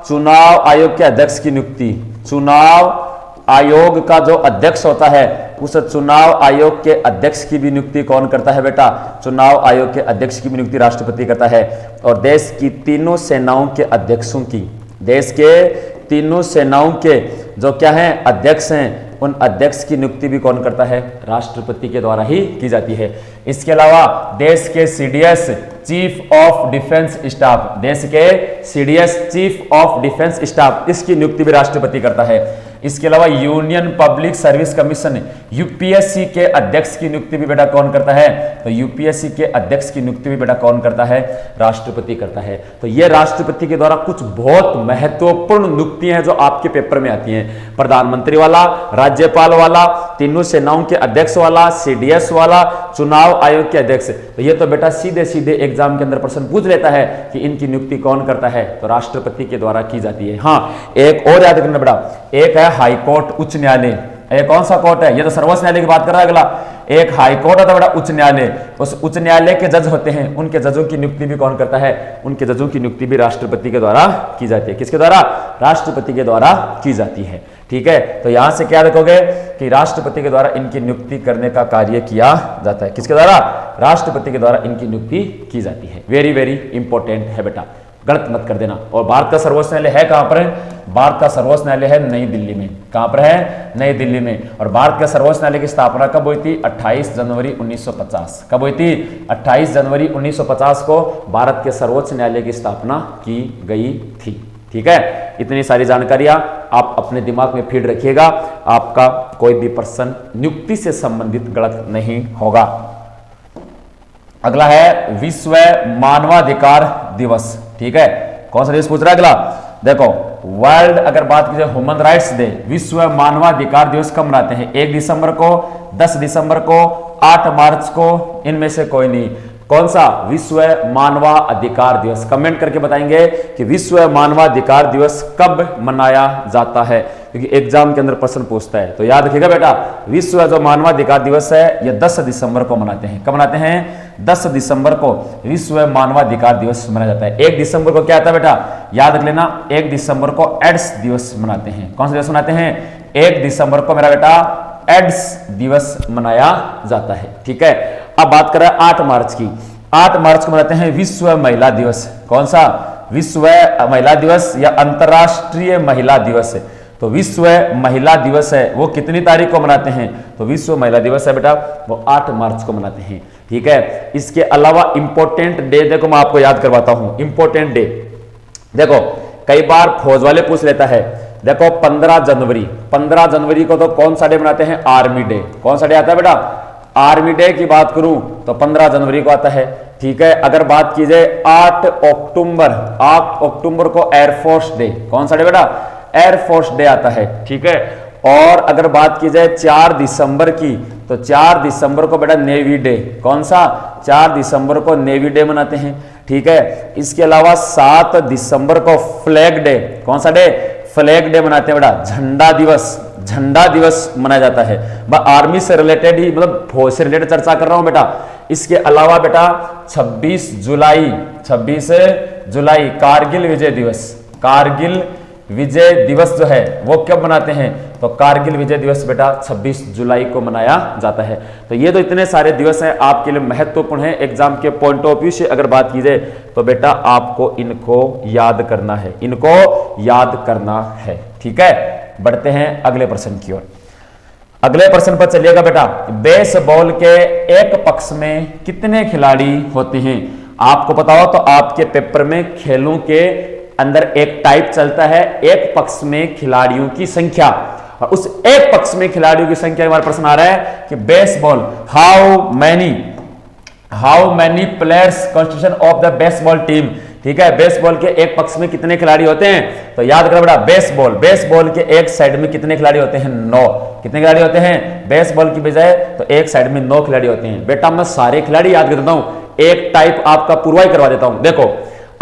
S1: चुनाव आयोग के अध्यक्ष की नियुक्ति, चुनाव आयोग का जो अध्यक्ष होता है उस चुनाव आयोग के अध्यक्ष की भी नियुक्ति कौन करता है बेटा, चुनाव आयोग के अध्यक्ष की भी नियुक्ति राष्ट्रपति करता है। और देश की तीनों सेनाओं के अध्यक्षों की, देश के तीनों सेनाओं के जो क्या हैं अध्यक्ष हैं, उन अध्यक्ष की नियुक्ति भी कौन करता है, राष्ट्रपति के द्वारा ही की जाती है। इसके अलावा देश के CDS chief of defence staff, देश के CDS chief of defence staff, इसकी नियुक्ति भी राष्ट्रपति करता है। इसके अलावा union public service commission UPSC के अध्यक्ष की नियुक्ति भी बेटा कौन करता है? तो यूपीएससी के अध्यक्ष की नियुक्ति भी बेटा कौन करता है? राष्ट्रपति करता है। तो ये राष्ट्रपति के द्वारा कुछ बहुत महत्वपूर्ण नियुक्तियां हैं जो आपके पेपर में आती हैं। प्रधानमंत्री वाला, राज्यपाल वाला, तीनों सेनाओं के अध्यक्ष वाला, सीडीएस वाला, चुनाव आयोग के अध्यक्ष। तो ये तो बेटा सीधे सीधे एग्जाम के अंदर प्रश्न पूछ लेता है कि इनकी नियुक्ति कौन करता है? तो राष्ट्रपति के द्वारा की जाती है। हाँ, एक और याद रखना बेटा, एक है हाई कोर्ट, उच्च न्यायालय। ये कौन सा कोर्ट है? ये तो सर्वोच्च न्यायालय की बात कर रहा है। अगला एक हाई कोर्ट होता है बेटा, उच्च न्यायालय। उस उच्च न्यायालय के जज होते हैं, उनके जजों की नियुक्ति भी कौन करता है? उनके जजों की नियुक्ति भी राष्ट्रपति के द्वारा की जाती है। किसके द्वारा? राष्ट्रपति के द्वारा की जाती है। ठीक है, तो यहां से क्या रखोगे कि राष्ट्रपति के द्वारा इनकी नियुक्ति करने का कार्य किया जाता है। किसके द्वारा? राष्ट्रपति के द्वारा इनकी नियुक्ति की जाती है। वेरी वेरी इंपॉर्टेंट है बेटा, गलत मत कर देना। और भारत का सर्वोच्च न्यायालय है कहां पर? भारत का सर्वोच्च न्यायालय है नई दिल्ली में। कहां पर है? नई दिल्ली में। और भारत के सर्वोच्च न्यायालय की स्थापना कब हुई थी? 28 जनवरी 1950। कब हुई थी? 28 जनवरी 1950 को भारत के सर्वोच्च न्यायालय की स्थापना की गई थी। ठीक है, इतनी सारी जानकारियां आप अपने दिमाग में फीड रखिएगा, आपका कोई भी प्रश्न नियुक्ति से संबंधित गलत नहीं होगा। अगला है विश्व मानवाधिकार दिवस। ठीक है, कौन सा दिवस पूछ रहा है अगला? देखो, वर्ल्ड अगर बात की जाए ह्यूमन राइट्स डे, विश्व मानवाधिकार दिवस कब मनाते हैं? 1 दिसंबर को, 10 दिसंबर को, 8 मार्च को, इनमें से कोई नहीं। कौन सा? विश्व मानवाधिकार दिवस। कमेंट करके बताएंगे कि विश्व मानवाधिकार दिवस कब मनाया जाता है, क्योंकि एग्जाम के अंदर प्रश्न पूछता है। तो याद रखिएगा बेटा, विश्व जो मानवाधिकार दिवस है यह 10 दिसंबर को मनाते हैं। कब मनाते हैं? 10 दिसंबर को विश्व मानवाधिकार दिवस मनाया जाता है। 1 दिसंबर को क्या आता है बेटा? याद रख लेना, 1 दिसंबर को एड्स दिवस मनाते हैं। कौन सा दिवस मनाते हैं? 1 दिसंबर को मेरा बेटा एड्स दिवस मनाया जाता है। ठीक है, अब बात कर रहे हैं 8 मार्च की। 8 मार्च को मनाते हैं विश्व महिला दिवस। कौन सा? विश्व महिला दिवस या अंतरराष्ट्रीय महिला दिवस है। तो विश्व महिला दिवस है वो कितनी तारीख को मनाते हैं? तो विश्व महिला दिवस है बेटा वो 8 मार्च को मनाते हैं। ठीक है, इसके अलावा इंपॉर्टेंट डे देखो मैं आपको याद करवाता हूं। इंपॉर्टेंट डे देखो, कई बार फौज वाले पूछ लेता है। देखो 15 जनवरी, 15 जनवरी को तो कौन सा डे मनाते हैं? Army day. कौन सा डे आता है बेटा? आर्मी डे की बात करूं तो 15 जनवरी को आता है। ठीक है, अगर बात की जाए 8 अक्टूबर को एयरफोर्स डे। कौन सा डे बेटा? एयरफोर्स डे आता है। ठीक है, और अगर बात की जाए 4 दिसंबर की तो 4 दिसंबर को बेटा नेवी डे। कौन सा? 4 दिसंबर को नेवी डे मनाते हैं। ठीक है, इसके अलावा 7 दिसंबर को फ्लैग डे। कौन सा डे? फ्लैग डे मनाते हैं बेटा। झंडा दिवस, झंडा दिवस मनाया जाता है। आर्मी से रिलेटेड ही, मतलब फौज से रिलेटेड चर्चा कर रहा हूं बेटा। इसके अलावा बेटा 26 जुलाई कारगिल विजय दिवस। कारगिल विजय दिवस जो है वो कब मनाते हैं? तो कारगिल विजय दिवस बेटा 26 जुलाई को मनाया जाता है। तो ये तो इतने सारे दिवस हैं, आपके लिए महत्वपूर्ण है। एग्जाम के पॉइंट ऑफ व्यू से अगर बात की जाए तो बेटा आपको इनको याद करना है, इनको याद करना है। ठीक है, बढ़ते हैं अगले प्रश्न की ओर। अगले प्रश्न पर चलिएगा बेटा। बेसबॉल के एक पक्ष में कितने खिलाड़ी होते हैं? आपको पता हो तो आपके पेपर में खेलों के अंदर एक टाइप चलता है, एक पक्ष में खिलाड़ियों की संख्या, और उस एक पक्ष में खिलाड़ियों की संख्या हमारा प्रश्न आ रहा है कि baseball how many players constitution of the baseball team. ठीक है, बेसबॉल के एक पक्ष में कितने खिलाड़ी होते हैं? तो याद करो बेटा, बेसबॉल के एक साइड में कितने खिलाड़ी होते हैं? 9। कितने खिलाड़ी होते हैं? बेसबॉल की बजाय तो एक साइड में 9 खिलाड़ी होते हैं। बेटा मैं सारे खिलाड़ी याद कर देता हूं, एक टाइप आपका पूर्वा ही करवा देता हूं। देखो,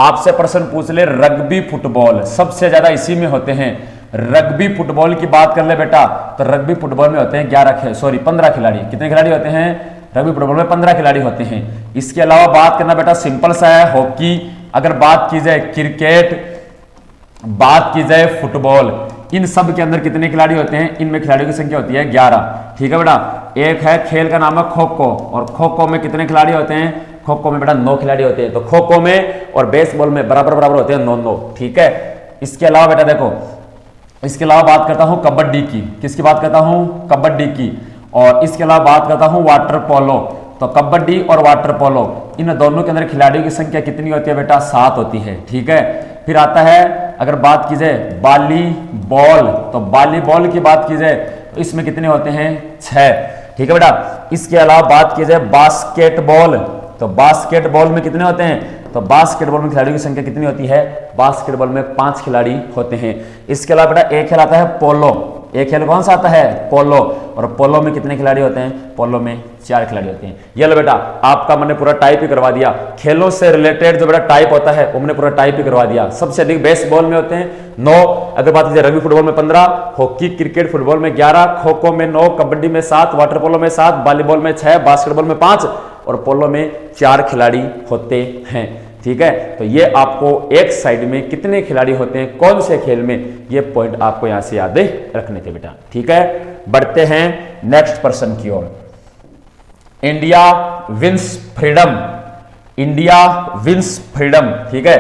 S1: आपसे प्रश्न पूछ ले रग्बी फुटबॉल, सबसे ज्यादा इसी में होते हैं। रग्बी फुटबॉल की बात कर ले बेटा तो रग्बी फुटबॉल में होते हैं 15 खिलाड़ी। कितने खिलाड़ी होते हैं? रग्बी फुटबॉल में 15 खिलाड़ी होते हैं। इसके अलावा बात करना बेटा सिंपल सा है, हॉकी। अगर बात की जाए क्रिकेट, बात की जाए फुटबॉल, इन सब के अंदर कितने खिलाड़ी होते हैं? इनमें खिलाड़ियों की संख्या होती है 11। ठीक है बेटा, एक है खेल का नाम है खो खो, और खो खो में कितने खिलाड़ी होते हैं? खो खो में बेटा 9 खिलाड़ी होते हैं। तो खो खो में और बेसबॉल में बराबर होते हैं 9-9। ठीक है, इसके अलावा बेटा देखो, इसके अलावा बात करता हूं कबड्डी की। किसकी बात करता हूं? कबड्डी की। और इसके अलावा बात करता हूं वाटर पोलो। तो कबड्डी और वाटर पोलो इन दोनों के अंदर खिलाड़ियों की संख्या कितनी होती है बेटा? 7 होती है। ठीक है, फिर आता है अगर बात की जाए वॉलीबॉल, तो वॉलीबॉल की बात की जाए तो इसमें कितने होते हैं? 6। ठीक है बेटा। इसके अलावा बात की जाए बास्केटबॉल, तो बास्केटबॉल में कितने होते हैं? तो बास्केटबॉल में खिलाड़ियों की संख्या कितनी होती है? बास्केटबॉल में 5 खिलाड़ी होते हैं। इसके अलावा बेटा एक खेल आता है पोलो, एक खेल कौन सा आता है? पोलो। और पोलो में कितने खिलाड़ी होते हैं? पोलो में 4 खिलाड़ी होते हैं। ये लो बेटा, आपका मैंने पूरा टाइप ही करवा दिया। खेलों से रिलेटेड जो बेटा टाइप होता है वो मैंने पूरा टाइप ही करवा दिया। सबसे अधिक बेसबॉल में होते हैं 9, अगर बात कीजिए रग्बी फुटबॉल में 15, हॉकी क्रिकेट फुटबॉल में 11, खो खो में 9, कबड्डी में 7, वाटर पोलो में 7, वॉलीबॉल में 6, बास्केटबॉल में 5 और पोलो में 4 खिलाड़ी होते हैं। ठीक है, तो ये आपको एक साइड में कितने खिलाड़ी होते हैं कौन से खेल में, ये पॉइंट आपको यहां से याद रखने थे बेटा। ठीक है, बढ़ते हैं नेक्स्ट पर्सन की ओर। India wins freedom, India wins freedom. ठीक है,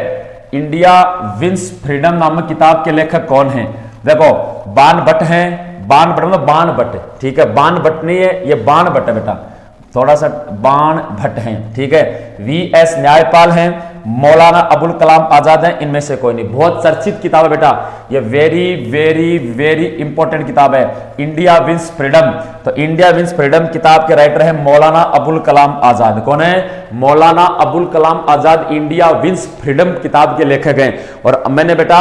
S1: इंडिया विंस फ्रीडम नामक किताब के लेखक कौन है? देखो बाण भट्ट हैं, बाण भट्ट मतलब बाण भट्ट। ठीक है, बाण भट्ट नहीं है, ये बाण भट्ट है बेटा, थोड़ा सा बाण भट्ट हैं। ठीक है, वीएस न्यायपाल हैं, मौलाना अबुल कलाम आजाद हैं, इनमें से कोई नहीं। बहुत चर्चित किताब है बेटा, ये वेरी वेरी वेरी इंपॉर्टेंट किताब है, इंडिया विंस फ्रीडम। तो इंडिया विंस फ्रीडम किताब के राइटर है मौलाना अबुल कलाम आजाद। कौन है? Maulana Abul Kalam Azad India wins freedom किताब के लेखक हैं। और मैंने बेटा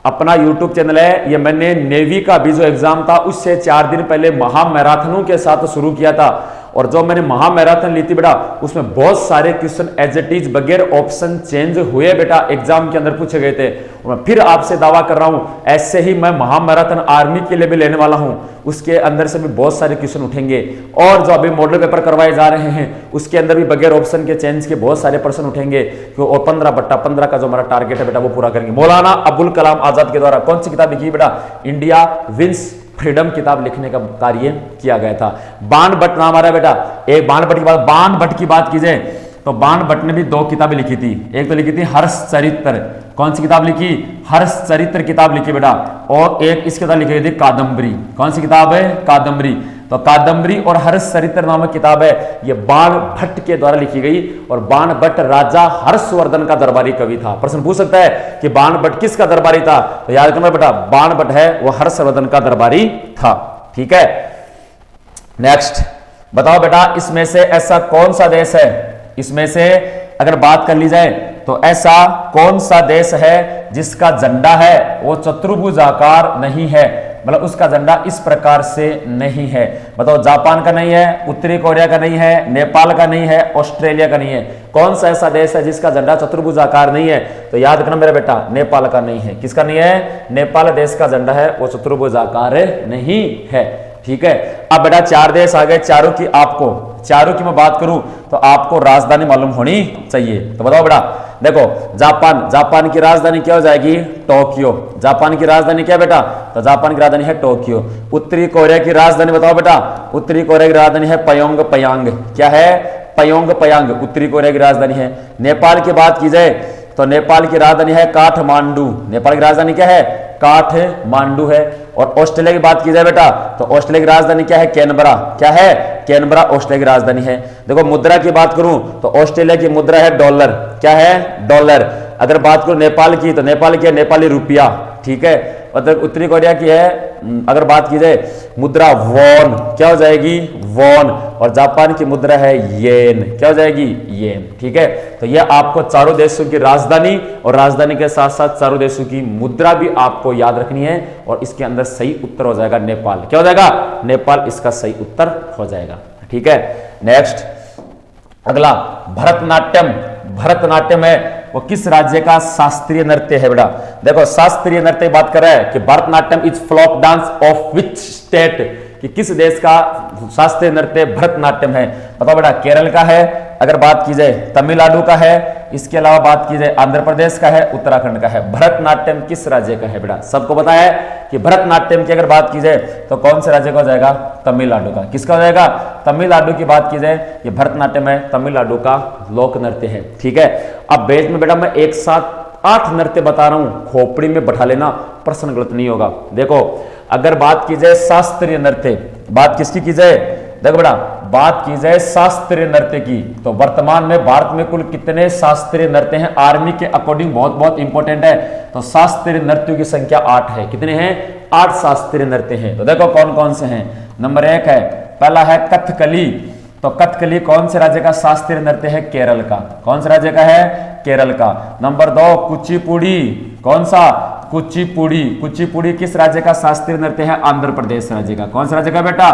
S1: अपना YouTube चैनल है, ये मैंने नेवी का भी जो एग्जाम था उससे 4 दिन पहले महामैराथनों के साथ शुरू किया था। और जो मैंने महामैराथन ली थी बेटा उसमें बहुत सारे क्वेश्चन एज इट इज बगैर ऑप्शन चेंज हुए बेटा एग्जाम के अंदर पूछे गए थे। और मैं फिर आपसे दावा कर रहा हूं ऐसे ही मैं महामैराथन आर्मी के लिए भी लेने वाला हूं, उसके अंदर से भी बहुत सारे क्वेश्चन उठेंगे। और जो अभी मॉडल पेपर करवाए जा रहे हैं उसके अंदर भी बगैर ऑप्शन के चेंज के बहुत सारे प्रश्न उठेंगे। और 15/15 का जो हमारा टारगेट है बेटा वो पूरा करेंगे। मौलाना अबुल कलाम आजाद के द्वारा कौन सी किताब लिखी बेटा? इंडिया विंस फ्रीडम किताब लिखने का कार्य किया गया था। बाण भट्ट नाम आ रहा है बेटा, एक बाण भट्ट की बात, बाण भट्ट की बात की जाए तो बाण भट्ट ने भी 2 किताबें लिखी थी। एक तो लिखी थी हर्ष चरित्र, कौन सी किताब लिखी? हर्ष चरित्र किताब लिखी बेटा। और एक इसके अंदर लिखी थी कादम्बरी, कौन सी किताब है? कादम्बरी। तो कादम्बरी और हर्ष चरित्र नामक किताब है, ये बाण भट्ट के द्वारा लिखी गई। और बाण भट्ट राजा हर्षवर्धन का दरबारी कवि था। प्रश्न पूछ सकता है कि बाण भट्ट किसका दरबारी था? तो याद करना बेटा बाण भट्ट है वो हर्षवर्धन का दरबारी था। ठीक है, नेक्स्ट बताओ बेटा इसमें से ऐसा कौन सा देश है, इसमें से अगर बात कर ली जाए तो ऐसा कौन सा देश है जिसका झंडा है वो चतुर्भुजाकार नहीं है, मतलब उसका झंडा इस प्रकार से नहीं है। बताओ जापान का नहीं है, उत्तरी कोरिया का नहीं है, नेपाल का नहीं है, ऑस्ट्रेलिया का नहीं है। कौन सा ऐसा देश है जिसका झंडा चतुर्भुजाकार नहीं है? तो याद रखना मेरा बेटा नेपाल का नहीं है। किसका नहीं है? नेपाल देश का झंडा है वो चतुर्भुजाकार नहीं है। ठीक है, अब बेटा 4 देश आ गए, चारों की मैं बात करूं तो आपको राजधानी मालूम होनी चाहिए। तो बताओ बेटा, देखो जापान की राजधानी क्या हो जाएगी? टोक्यो। जापान की राजधानी क्या बेटा? तो जापान की राजधानी है टोक्यो। उत्तरी कोरिया की राजधानी बताओ बेटा? उत्तरी कोरिया की राजधानी है प्योंगयांग। क्या है? प्योंगयांग उत्तरी कोरिया की राजधानी है। नेपाल की बात की जाए तो नेपाल की राजधानी है काठमांडू। नेपाल की राजधानी क्या है? काठमांडू है। और ऑस्ट्रेलिया की बात की जाए बेटा तो ऑस्ट्रेलिया की राजधानी क्या है? कैनबरा। क्या है? कैनबरा ऑस्ट्रेलिया की राजधानी है। देखो मुद्रा की बात करूं तो ऑस्ट्रेलिया की मुद्रा है डॉलर। क्या है? डॉलर। अगर बात करूं नेपाल की तो नेपाल की है नेपाली रुपया। ठीक है, मतलब उत्तरी कोरिया की है अगर बात की जाए मुद्रा वॉन। क्या हो जाएगी? वॉन। और जापान की मुद्रा है येन। क्या हो जाएगी? येन। ठीक है, तो यह आपको चारों देशों की राजधानी और राजधानी के साथ साथ चारों देशों की मुद्रा भी आपको याद रखनी है। और इसके अंदर सही उत्तर हो जाएगा नेपाल। क्या हो जाएगा? नेपाल इसका सही उत्तर हो जाएगा। ठीक है, नेक्स्ट अगला भरतनाट्यम। भरतनाट्यम है वो किस राज्य का शास्त्रीय नृत्य है बेटा? देखो शास्त्रीय नृत्य बात कर रहा है कि Bharatanatyam is folk dance of which state, कि किस देश का शास्त्रीय नृत्य भरतनाट्यम है? बताओ बेटा केरल का है, अगर बात की जाए तमिलनाडु का है, इसके अलावा बात की जाए आंध्र प्रदेश का है, उत्तराखंड का है। भरतनाट्यम किस राज्य का है बेटा? सबको पता है कि भरतनाट्यम की अगर बात की जाए तो कौन से राज्य का हो जाएगा? तमिलनाडु का। किसका हो जाएगा? तमिलनाडु की बात की जाए ये भरतनाट्यम है तमिलनाडु का लोक नृत्य है। ठीक है, अब बेच में बेटा मैं एक साथ 8 नृत्य बता रहा हूं, खोपड़ी में बैठा लेना, प्रश्न गलत नहीं होगा। देखो अगर बात की जाए शास्त्रीय नृत्य, बात किसकी की जाए? देखो बेटा, बात की जाए शास्त्रीय नृत्य की, तो वर्तमान में भारत में कुल कितने शास्त्रीय नृत्य हैं? आर्मी के अकॉर्डिंग बहुत बहुत इंपॉर्टेंट है। तो शास्त्रीय नृत्यों की संख्या 8 है। कितने हैं? 8 शास्त्रीय नृत्य हैं। तो देखो कौन कौन से हैं। नंबर 1 है, पहला है कथकली। तो कथकली कौन से राज्य का शास्त्रीय नृत्य है? केरल का। कौन से राज्य का है? केरल का। नंबर 2 कुचिपुड़ी। कौन सा? कुचिपुड़ी। कुचिपुड़ी किस राज्य का शास्त्रीय नृत्य है? आंध्र प्रदेश राज्य का। कौन सा राज्य का बेटा?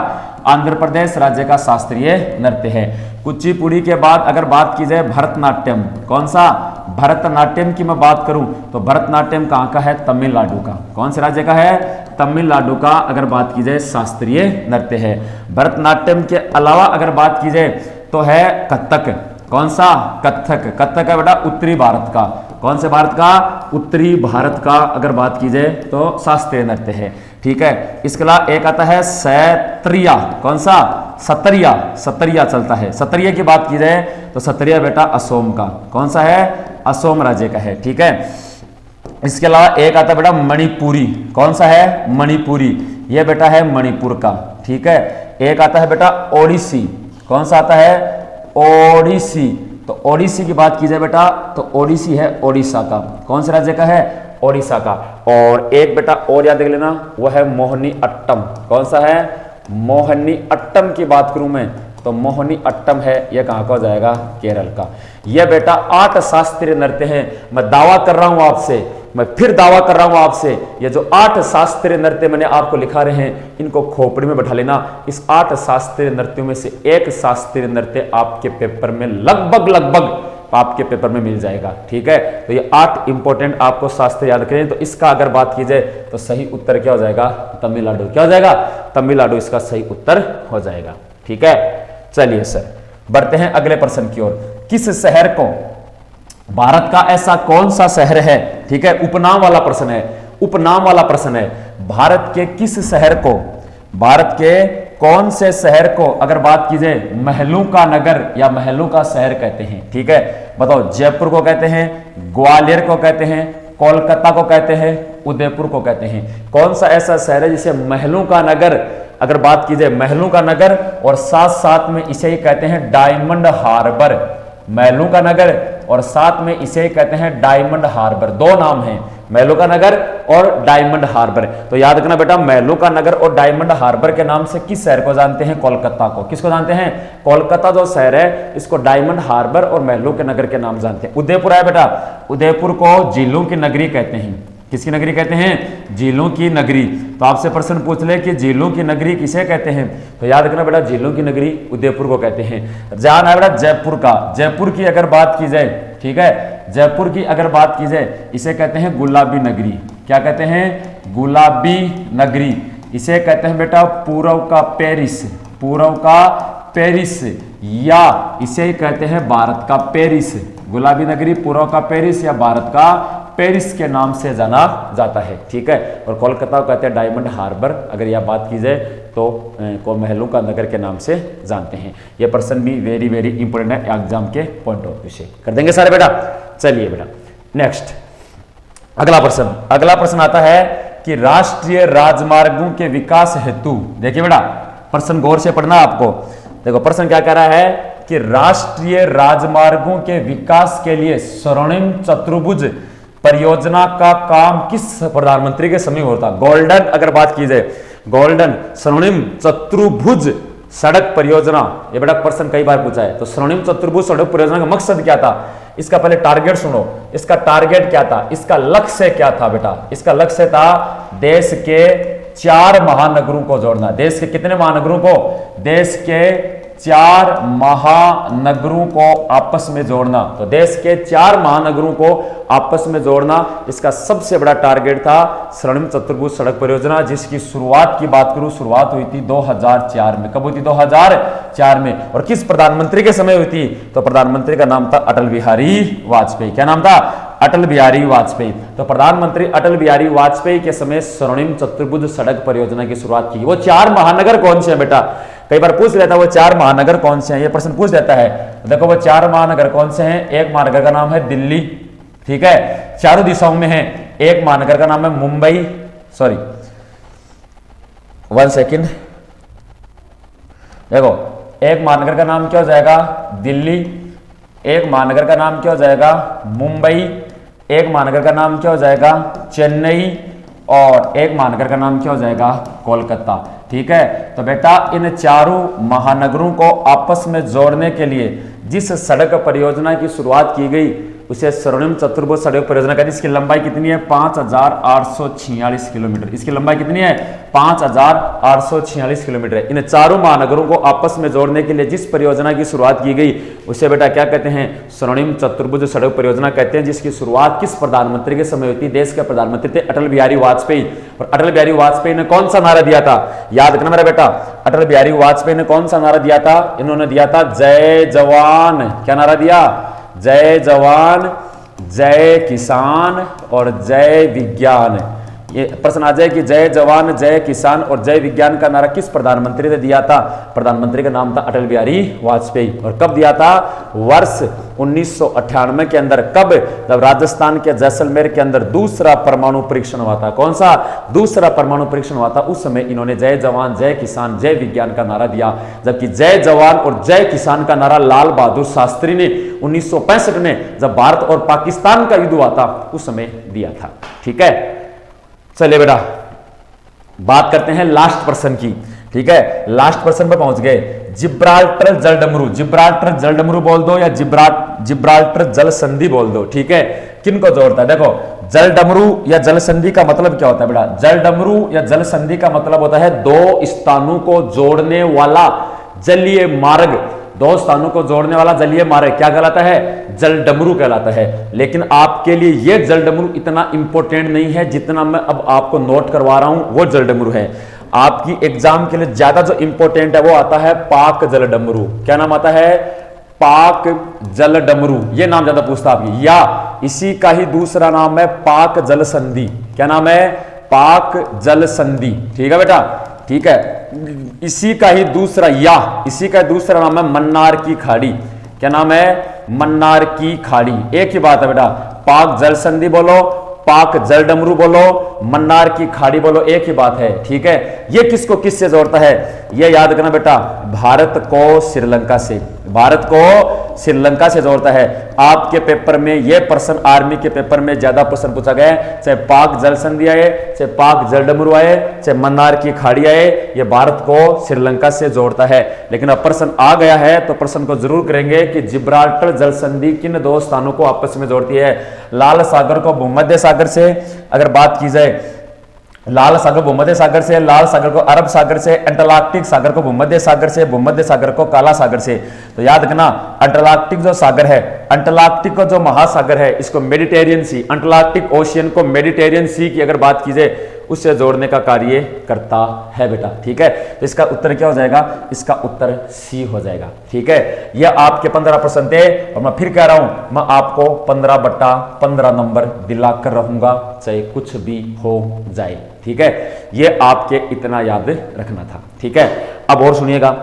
S1: आंध्र प्रदेश राज्य का शास्त्रीय नृत्य है। कुचिपुड़ी के बाद अगर बात की जाए भरतनाट्यम, कौन सा? भरतनाट्यम की मैं बात करूं तो भरतनाट्यम कहां का है? तमिलनाडु का। कौन से राज्य का है? तमिलनाडु का अगर बात की जाए शास्त्रीय नृत्य है। भरतनाट्यम के अलावा अगर बात की जाए तो है कथक। कौन सा? कथक। कथक है बेटा उत्तरी भारत का। कौन से भारत का? उत्तरी भारत का अगर बात की जाए तो शास्त्रीय नृत्य है। ठीक है। इसके अलावा एक आता है सैत्रिया। कौन सा? सतरिया। सतरिया चलता है। सतरिया की बात की जाए तो सतरिया बेटा असोम का। कौन सा है? असोम राज्य का है। ठीक है। इसके अलावा एक आता है बेटा मणिपुरी। कौन सा है? मणिपुरी। यह बेटा है मणिपुर का। ठीक है। एक आता है बेटा ओडिसी। कौन सा आता है? ओडिसी। तो ओडिसी की बात की जाए बेटा तो ओडिसी है ओडिशा का। कौन से राज्य का है? ओडिशा का। और एक बेटा और याद रख लेना, वो है मोहिनी अट्टम। कौन सा है? मोहिनी अट्टम की बात करूं मैं तो मोहिनी अट्टम है, यह कहां का हो जाएगा? केरल का। यह बेटा 8 शास्त्रीय नृत्य हैं। मैं दावा कर रहा हूं आपसे, मैं फिर दावा कर रहा हूं आपसे, ये जो 8 शास्त्रीय नृत्य मैंने आपको लिखा रहे हैं, इनको खोपड़ी में बैठा लेना। इस 8 शास्त्रीय नृत्यों में से एक शास्त्रीय नृत्य आपके पेपर में लगभग आपके पेपर में मिल जाएगा। ठीक है। तो ये 8 इंपॉर्टेंट आपको शास्त्र याद करें। तो इसका अगर बात की जाए तो सही उत्तर क्या हो जाएगा? तमिलनाडु। क्या हो जाएगा? तमिलनाडु इसका सही उत्तर हो जाएगा। ठीक है। चलिए सर, बढ़ते हैं अगले प्रश्न की ओर। किस शहर को भारत का ऐसा कौन सा शहर है? ठीक है, उपनाम वाला प्रश्न है। उपनाम वाला प्रश्न है। भारत के किस शहर को, भारत के कौन से शहर को अगर बात की जाए महलों का नगर या महलों का शहर कहते हैं? ठीक है, बताओ। जयपुर को कहते हैं, ग्वालियर को कहते हैं, कोलकाता को कहते हैं, उदयपुर को कहते हैं। कौन सा ऐसा शहर है जिसे महलों का नगर अगर बात की जाए, महलों का नगर, और साथ साथ में इसे ही कहते हैं डायमंड हार्बर। महलों का नगर और साथ में इसे कहते हैं डायमंड हार्बर। दो नाम हैं, महलों का नगर और डायमंड हार्बर। तो याद रखना बेटा, महलों का नगर और डायमंड हार्बर के नाम से किस शहर को जानते हैं? कोलकाता को। किसको जानते हैं? कोलकाता जो शहर है, इसको डायमंड हार्बर और महलों के नगर के नाम जानते हैं। उदयपुर है बेटा, उदयपुर को झीलों की नगरी कहते हैं। किसकी नगरी कहते हैं? झीलों की नगरी। तो आपसे प्रश्न पूछ ले कि झीलों की नगरी किसे कहते हैं, तो याद रखना बेटा, झीलों की नगरी उदयपुर को कहते हैं। ध्यान है बेटा जयपुर का। जयपुर की अगर बात की जाए, ठीक है, जयपुर की अगर बात की जाए, इसे कहते हैं गुलाबी नगरी। क्या कहते हैं? गुलाबी नगरी। इसे कहते हैं बेटा पूर्व का पेरिस। पूर्व का पेरिस, या इसे कहते हैं भारत का पेरिस। गुलाबी नगरी, पूर्व का पेरिस या भारत का पेरिस के नाम से जाना जाता है। ठीक है। और कोलकाता को कहते हैं डायमंड हार्बर, अगर यह बात की जाए तो को महलों का नगर के नाम से जानते हैं। यह प्रश्न भी वेरी वेरी इंपॉर्टेंट है एग्जाम के पॉइंट ऑफ व्यू से। कर देंगे सारे बेटा। चलिए बेटा, नेक्स्ट अगला प्रश्न। अगला प्रश्न आता है कि राष्ट्रीय राजमार्गों के विकास हेतु, देखिए बेटा प्रश्न गौर से पढ़ना आपको। देखो प्रश्न क्या कह रहा है कि राष्ट्रीय राजमार्गों के विकास के लिए स्वर्णिम चतुर्भुज परियोजना का काम किस प्रधानमंत्री के समय होता? गोल्डन अगर बात की जाए, गोल्डन स्वर्णिम चतुर्भुज सड़क परियोजना, ये बेटा प्रश्न कई बार पूछा है। तो स्वर्णिम चतुर्भुज सड़क परियोजना का मकसद क्या था? इसका पहले टारगेट सुनो। इसका टारगेट क्या था? इसका लक्ष्य क्या था बेटा? इसका लक्ष्य था देश के 4 महानगरों को जोड़ना। देश के कितने महानगरों को? देश के 4 महानगरों को आपस में जोड़ना। तो देश के 4 महानगरों को आपस में जोड़ना इसका सबसे बड़ा टारगेट था स्वर्णिम चतुर्भुज सड़क परियोजना, जिसकी शुरुआत की बात करूं, शुरुआत हुई थी 2004 में। कब हुई थी? 2004 में। और किस प्रधानमंत्री के समय हुई थी? तो प्रधानमंत्री का नाम था अटल बिहारी वाजपेयी। क्या नाम था? अटल बिहारी वाजपेयी। तो प्रधानमंत्री अटल बिहारी वाजपेयी के समय स्वर्णिम चतुर्भुज सड़क परियोजना की शुरुआत की। वो 4 महानगर कौन से हैं बेटा? कई बार पूछ लेता है वो 4 महानगर कौन से हैं, ये प्रश्न पूछ लेता है। देखो वो 4 महानगर कौन से हैं? एक महानगर का नाम है दिल्ली, ठीक है, चारों दिशाओं में है। एक महानगर का नाम है मुंबई, सॉरी 1 सेकेंड, देखो, एक महानगर का नाम क्या हो जाएगा? दिल्ली, एक महानगर का नाम क्या हो जाएगा? मुंबई, एक महानगर का नाम क्या हो जाएगा? चेन्नई, और एक महानगर का नाम क्या हो जाएगा? कोलकाता। ठीक है, तो बेटा इन चारों महानगरों को आपस में जोड़ने के लिए जिस सड़क परियोजना की शुरुआत की गई उसे स्वर्णिम चतुर्भुज सड़क परियोजना कहते हैं। इसकी लंबाई कितनी है? 5846 किलोमीटर। इसकी लंबाई कितनी है? 5846 किलोमीटर है। इन चारों महानगरों को आपस में जोड़ने के लिए जिस परियोजना की शुरुआत की गई उसे बेटा क्या कहते हैं? स्वर्णिम चतुर्भुज सड़क परियोजना कहते हैं, जिसकी शुरुआत किस प्रधानमंत्री के समय हुई थी? देश के प्रधानमंत्री थे अटल बिहारी वाजपेयी। और अटल बिहारी वाजपेयी ने कौन सा नारा दिया था? याद रखना मेरा बेटा, अटल बिहारी वाजपेयी ने कौन सा नारा दिया था? इन्होंने दिया था जय जवान। क्या नारा दिया? जय जवान, जय किसान और जय विज्ञान। ये प्रश्न आ जाए कि जय जवान, जय किसान और जय विज्ञान का नारा किस प्रधानमंत्री ने दिया था? प्रधानमंत्री का नाम था अटल बिहारी वाजपेयी। और कब दिया था? वर्ष 1998 के अंदर। कब? जब राजस्थान के जैसलमेर के अंदर दूसरा परमाणु परीक्षण हुआ था। कौन सा? दूसरा परमाणु परीक्षण हुआ था। उस समय इन्होंने जय जवान, जय किसान, जय विज्ञान का नारा दिया। जबकि जय जवान और जय किसान का नारा लाल बहादुर शास्त्री ने 1965 में जब भारत और पाकिस्तान का युद्ध हुआ था उस समय दिया था। ठीक है, चलिए बेटा बात करते हैं लास्ट पर्सन की। ठीक है, लास्ट पर्सन पे पहुंच गए। जिब्राल्टर जलडमरू। जिब्राल्टर जलडमरू बोल दो या जिब्राल्टर जल संधि बोल दो। ठीक है, किनको जोड़ता है? देखो, जलडमरू या जल संधि का मतलब क्या होता है बेटा? जलडमरू या जल संधि का मतलब होता है दो स्थानों को जोड़ने वाला जलीय मार्ग। दो स्थानों को जोड़ने वाला जलीय मार्ग क्या कहलाता है? जलडमरू कहलाता है। लेकिन आपके लिए यह जलडमरू इतना इंपॉर्टेंट नहीं है जितना मैं अब आपको नोट करवा रहा हूं वो जलडमरू है। आपकी एग्जाम के लिए ज्यादा जो इंपॉर्टेंट है वो आता है पाक जलडमरू। क्या नाम आता है? पाक जलडमरू। ये नाम ज्यादा पूछता आपकी, या इसी का ही दूसरा नाम है पाक जल संधि। क्या नाम है? पाक जल संधि। ठीक है बेटा, ठीक है, इसी का ही दूसरा, या इसी का दूसरा नाम है मन्नार की खाड़ी। क्या नाम है? मन्नार की खाड़ी। एक ही बात है बेटा, पाक जल संधि बोलो, पाक जलडमरू बोलो, मन्नार की खाड़ी बोलो, एक ही बात है। ठीक है, ये किसको किससे जोड़ता है? ये याद करना बेटा, भारत को श्रीलंका से, भारत को श्रीलंका से जोड़ता है। आपके पेपर में ये प्रश्न, आर्मी के पेपर में ज्यादा प्रश्न पूछा गया है, चाहे पाक जल संधि आए, चाहे पाक जलडमरू आए, चाहे मन्नार की खाड़ी आए, ये भारत को श्रीलंका से जोड़ता है। लेकिन अब प्रश्न आ गया है तो प्रश्न को जरूर करेंगे कि जिब्राल्टर जल संधि किन दो स्थानों को आपस में जोड़ती है? लाल सागर को भूमध्य सागर से अगर बात की जाए, लाल सागर भूमध्य सागर से, लाल सागर को अरब सागर से, अंटार्कटिक सागर को भूमध्य सागर से, भूमध्य सागर को काला सागर से। तो याद रखना, अंटार्कटिक जो सागर है, अंटार्कटिक का जो महासागर है, इसको मेडिटेरियन सी, अंटार्कटिक ओशियन को मेडिटेरियन सी की अगर बात की जाए उससे जोड़ने का कार्य करता है बेटा। ठीक है, तो इसका उत्तर क्या हो जाएगा? इसका उत्तर सी हो जाएगा। ठीक है, यह आपके 15 प्रश्न थे और मैं फिर कह रहा हूं, मैं आपको 15/15 नंबर दिलाकर रहूंगा चाहे कुछ भी हो जाए। ठीक है, यह आपके इतना याद रखना था। ठीक है, अब और सुनिएगा,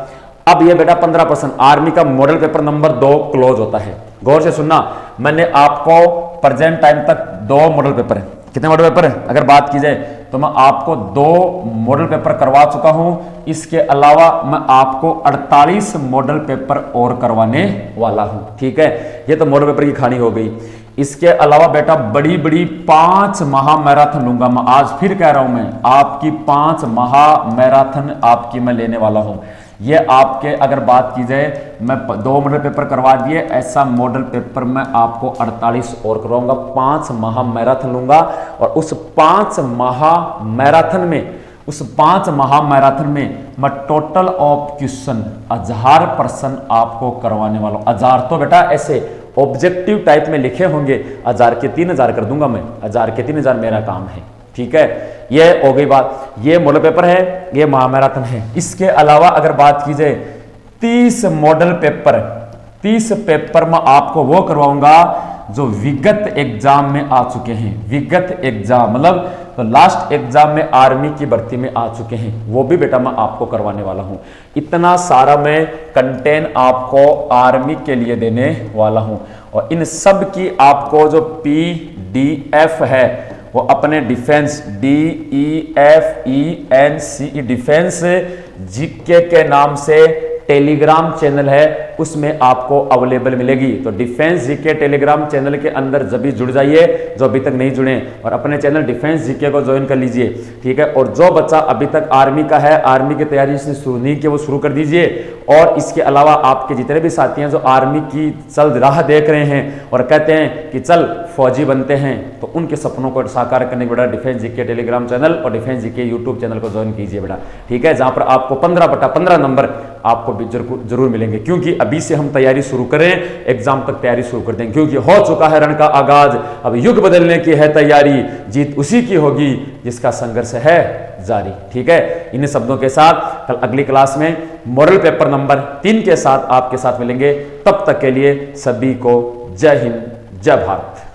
S1: अब ये बेटा 15 प्रश्न आर्मी का मॉडल पेपर नंबर 2 क्लोज होता है। गौर से सुनना, मैंने आपको प्रेजेंट टाइम तक 2 मॉडल पेपर है, कितने मॉडल पेपर है अगर बात की जाए तो मैं आपको 2 मॉडल पेपर करवा चुका हूं। इसके अलावा मैं आपको 48 मॉडल पेपर और करवाने वाला हूं। ठीक है, ये तो मॉडल पेपर की कहानी हो गई। इसके अलावा बेटा बड़ी बड़ी 5 महा मैराथन लूंगा मैं। आज फिर कह रहा हूं, मैं आपकी 5 महा मैराथन आपकी मैं लेने वाला हूं। ये आपके अगर बात की जाए, मैं 2 मॉडल पेपर करवा दिए, ऐसा मॉडल पेपर मैं आपको 48 और करवाऊंगा। 5 महा मैराथन लूंगा और उस 5 महा मैराथन में, उस 5 महा मैराथन में मैं टोटल ऑफ क्वेश्चन 1000 प्रश्न आपको करवाने वाला हूं। 1000 तो बेटा ऐसे ऑब्जेक्टिव टाइप में लिखे होंगे, 1000 के 3000 कर दूंगा मैं, 1000 के 3000 मेरा काम है। ठीक है, ये हो गई बात। ये मॉडल पेपर है, ये महामैराथन है। इसके अलावा अगर बात की जाए 30 मॉडल पेपर, 30 पेपर मैं आपको वो करवाऊंगा जो विगत एग्जाम में आ चुके हैं। विगत एग्जाम मतलब तो लास्ट एग्जाम में आर्मी की भर्ती में आ चुके हैं, वो भी बेटा मैं आपको करवाने वाला हूं। इतना सारा मैं कंटेंट आपको आर्मी के लिए देने वाला हूं और इन सब की आपको जो PDF है वो अपने डिफेंस DEFENCE डिफेंस जीके के नाम से टेलीग्राम चैनल है उसमें आपको अवेलेबल मिलेगी। तो डिफेंस जीके टेलीग्राम चैनल के अंदर जब भी जुड़ जाइए जो अभी तक नहीं जुड़े, और अपने चैनल डिफेंस जीके को ज्वाइन कर लीजिए, ठीक है। और जो बच्चा अभी तक आर्मी का है, आर्मी की तैयारी इसने शुरू नहीं की, वो शुरू कर दीजिए। और इसके अलावा आपके जितने भी साथी हैं जो आर्मी की चल राह देख रहे हैं और कहते हैं कि चल फौजी बनते हैं, तो उनके सपनों को साकार करने के बेटा डिफेंस जीके टेलीग्राम चैनल और डिफेंस जीके यूट्यूब चैनल को ज्वाइन कीजिए बेटा, ठीक है। जहां पर आपको 15/15 नंबर आपको भी जरूर मिलेंगे, क्योंकि अभी से हम तैयारी शुरू करें, एग्जाम तक तैयारी शुरू कर दें, क्योंकि हो चुका है रण का आगाज, अब युग बदलने की है तैयारी, जीत उसी की होगी जिसका संघर्ष है जारी, ठीक है। इन शब्दों के साथ कल अगली क्लास में मॉडल पेपर नंबर 3 के साथ आपके साथ मिलेंगे। तब तक के लिए सभी को जय हिंद, जय भारत।